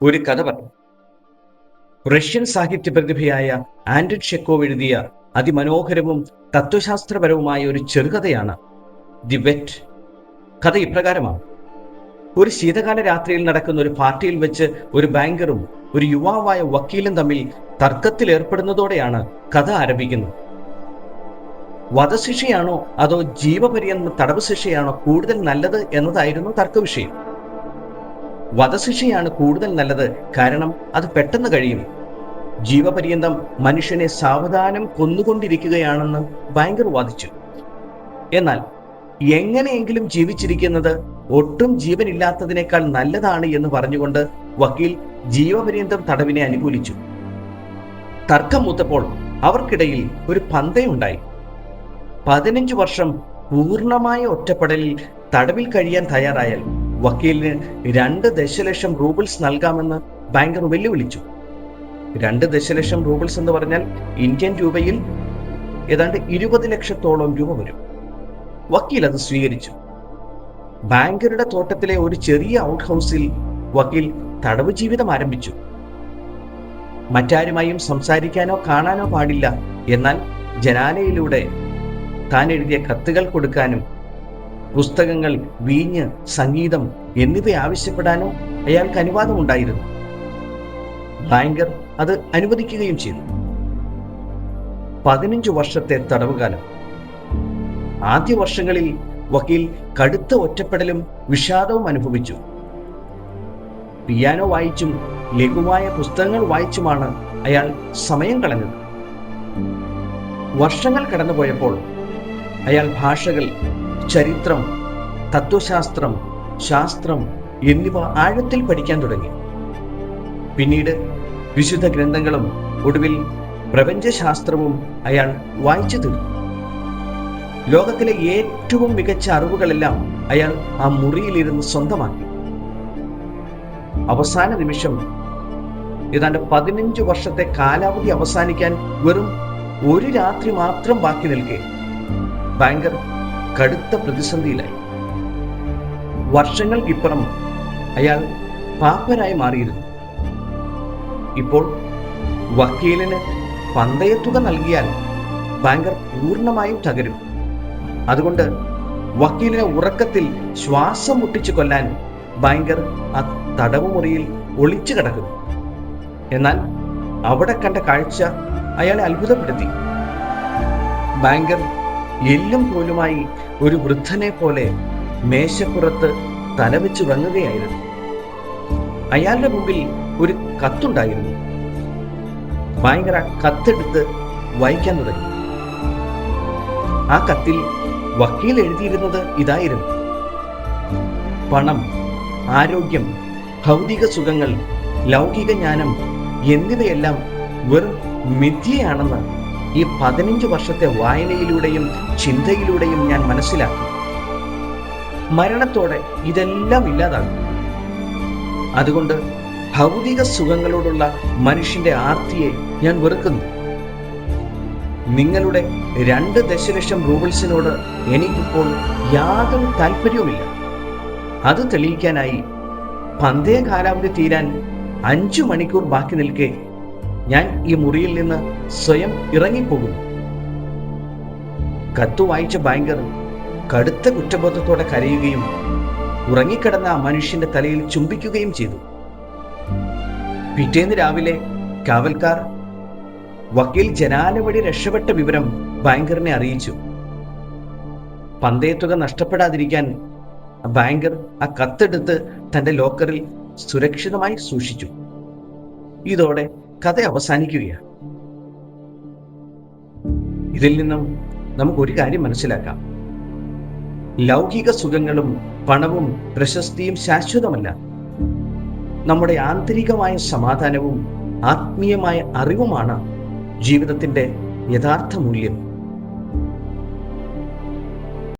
ഒരു കഥ പറഞ്ഞു. റഷ്യൻ സാഹിത്യ പ്രതിഭയായ ആന്റൺ ചെക്കോവ് എഴുതിയ അതിമനോഹരവും തത്വശാസ്ത്രപരവുമായ ഒരു ചെറുകഥയാണ് ദി വെറ്റ്. കഥ ഇപ്രകാരമാണ്. ഒരു ശീതകാല രാത്രിയിൽ നടക്കുന്ന ഒരു പാർട്ടിയിൽ വെച്ച് ഒരു ബാങ്കറും ഒരു യുവാവായ വക്കീലും തമ്മിൽ തർക്കത്തിൽ ഏർപ്പെടുന്നതോടെയാണ് കഥ ആരംഭിക്കുന്നത്. വധശിക്ഷയാണോ അതോ ജീവപര്യന്തം തടവ് ശിക്ഷയാണോ കൂടുതൽ നല്ലത് എന്നതായിരുന്നു തർക്കവിഷയം. വധശിക്ഷയാണ് കൂടുതൽ നല്ലത്, കാരണം അത് പെട്ടെന്ന് കഴിയും. ജീവപര്യന്തം മനുഷ്യനെ സാവധാനം കൊന്നുകൊണ്ടിരിക്കുകയാണെന്ന് ബാങ്കർ വാദിച്ചു. എന്നാൽ എങ്ങനെയെങ്കിലും ജീവിച്ചിരിക്കുന്നത് ഒട്ടും ജീവനില്ലാത്തതിനേക്കാൾ നല്ലതാണ് എന്ന് പറഞ്ഞുകൊണ്ട് വക്കീൽ ജീവപര്യന്തം തടവിനെ അനുകൂലിച്ചു. തർക്കം മൂത്തപ്പോൾ അവർക്കിടയിൽ ഒരു പന്തയമുണ്ടായി. 15 വർഷം പൂർണ്ണമായ ഒറ്റപ്പെടലിൽ തടവിൽ കഴിയാൻ തയ്യാറായാൽ വക്കീലിന് 2 ദശലക്ഷം റൂബിൾസ് നൽകാമെന്ന് ബാങ്കർ വെല്ലുവിളിച്ചു. 2 ദശലക്ഷം റൂബിൾസ് എന്ന് പറഞ്ഞാൽ ഇന്ത്യൻ രൂപയിൽ ഏതാണ്ട് 20 ലക്ഷത്തോളം രൂപ വരും. വക്കീൽ അത് സ്വീകരിച്ചു. ബാങ്കറുടെ തോട്ടത്തിലെ ഒരു ചെറിയ ഔട്ട് ഹൗസിൽ വക്കീൽ തടവ് ജീവിതം ആരംഭിച്ചു. മറ്റാരുമായും സംസാരിക്കാനോ കാണാനോ പാടില്ല. എന്നാൽ ജനാലയിലൂടെ താൻ എഴുതിയ കത്തുകൾ കൊടുക്കാനും പുസ്തകങ്ങൾ, വീഞ്ഞ്, സംഗീതം എന്നിവ ആവശ്യപ്പെടാനോ അയാൾക്ക് അനുവാദമുണ്ടായിരുന്നു. ബാങ്കർ അത് അനുവദിക്കുകയും ചെയ്തു. 15 വർഷത്തെ തടവുകാലം. ആദ്യ വർഷങ്ങളിൽ വക്കീൽ കടുത്ത ഒറ്റപ്പെടലും വിഷാദവും അനുഭവിച്ചു. പിയാനോ വായിച്ചും ലഘുവായ പുസ്തകങ്ങൾ വായിച്ചുമാണ് അയാൾ സമയം കളഞ്ഞത്. വർഷങ്ങൾ കടന്നുപോയപ്പോൾ അയാൾ ഭാഷകൾ, ചരിത്രം, തത്വശാസ്ത്രം, ശാസ്ത്രം എന്നിവ ആഴത്തിൽ പഠിക്കാൻ തുടങ്ങി. പിന്നീട് വിശുദ്ധ ഗ്രന്ഥങ്ങളും ഒടുവിൽ പ്രപഞ്ചശാസ്ത്രവും അയാൾ വായിച്ചു തീർന്നു. ലോകത്തിലെ ഏറ്റവും മികച്ച അറിവുകളെല്ലാം അയാൾ ആ മുറിയിലിരുന്ന് സ്വന്തമാക്കി. അവസാന നിമിഷം, ഏതാണ്ട് 15 വർഷത്തെ കാലാവധി അവസാനിക്കാൻ വെറും ഒരു രാത്രി മാത്രം ബാക്കി നിൽക്കെ ബാങ്കർ കടുത്ത പ്രതിസന്ധിയിലായി. വർഷങ്ങൾക്കിപ്പുറം അയാൾ പാപ്പരായി മാറിയിരുന്നു. ഇപ്പോൾ വക്കീലിന് പന്തയത്തുക നൽകിയാൽ ബാങ്കർ പൂർണ്ണമായും തകരും. അതുകൊണ്ട് വക്കീലിനെ ഉറക്കത്തിൽ ശ്വാസം മുട്ടിച്ചു കൊല്ലാൻ ബാങ്കർ ആ തടവ് മുറിയിൽ ഒളിച്ചു കിടക്കുന്നു. എന്നാൽ അവിടെ കണ്ട കാഴ്ച അയാളെ അത്ഭുതപ്പെടുത്തി. ബാങ്കർ എല്ലും പോലുമായി ഒരു വൃദ്ധനെ പോലെ മേശപ്പുറത്ത് തലവെച്ചുറങ്ങുകയായിരുന്നു. അയാളുടെ മുമ്പിൽ ഒരു കത്തുണ്ടായിരുന്നു. ബാങ്കർ ആ കത്തെടുത്ത് വായിക്കാൻ തുടങ്ങി. ആ കത്തിൽ വക്കീൽ എഴുതിയിരുന്നത് ഇതായിരുന്നു: പണം, ആരോഗ്യം, ഭൗതിക സുഖങ്ങൾ, ലൗകിക ജ്ഞാനം എന്നിവയെല്ലാം വെറും മിഥ്യയാണെന്ന് ഈ 15 വർഷത്തെ വായനയിലൂടെയും ചിന്തയിലൂടെയും ഞാൻ മനസ്സിലാക്കി. മരണത്തോടെ ഇതെല്ലാം ഇല്ലാതാകും. അതുകൊണ്ട് ഭൗതിക സുഖങ്ങളോടുള്ള മനുഷ്യന്റെ ആർത്തിയെ ഞാൻ വെറുക്കുന്നു. നിങ്ങളുടെ 2 ദശലക്ഷം റൂബിൾസിനോട് എനിക്കിപ്പോൾ യാതൊരു താല്പര്യവുമില്ല. അത് തെളിയിക്കാനായി പന്തയ കാലാവധി തീരാൻ 5 മണിക്കൂർ ബാക്കി നിൽക്കെ ഞാൻ ഈ മുറിയിൽ നിന്ന് സ്വയം ഇറങ്ങിപ്പോകുന്നു. കത്ത് വായിച്ച ബാങ്കർ കടുത്ത കുറ്റബോധത്തോടെ കരയുകയും ഉറങ്ങിക്കിടന്ന ആ മനുഷ്യന്റെ തലയിൽ ചുംബിക്കുകയും ചെയ്തു. പിറ്റേന്ന് രാവിലെ കാവൽക്കാർ വക്കീൽ ജനാല വഴി രക്ഷപ്പെട്ട വിവരം ബാങ്കറിനെ അറിയിച്ചു. പന്തയത്തുക നഷ്ടപ്പെടാതിരിക്കാൻ ബാങ്കർ ആ കത്തെടുത്ത് തന്റെ ലോക്കറിൽ സുരക്ഷിതമായി സൂക്ഷിച്ചു. ഇതോടെ കഥ അവസാനിക്കുകയാണ്. ഇതിൽ നിന്നും നമുക്കൊരു കാര്യം മനസ്സിലാക്കാം: ലൗകിക സുഖങ്ങളും പണവും പ്രശസ്തിയും ശാശ്വതമല്ല. നമ്മുടെ ആന്തരികമായ സമാധാനവും ആത്മീയമായ അറിവുമാണ് ജീവിതത്തിന്റെ യഥാർത്ഥ മൂല്യം.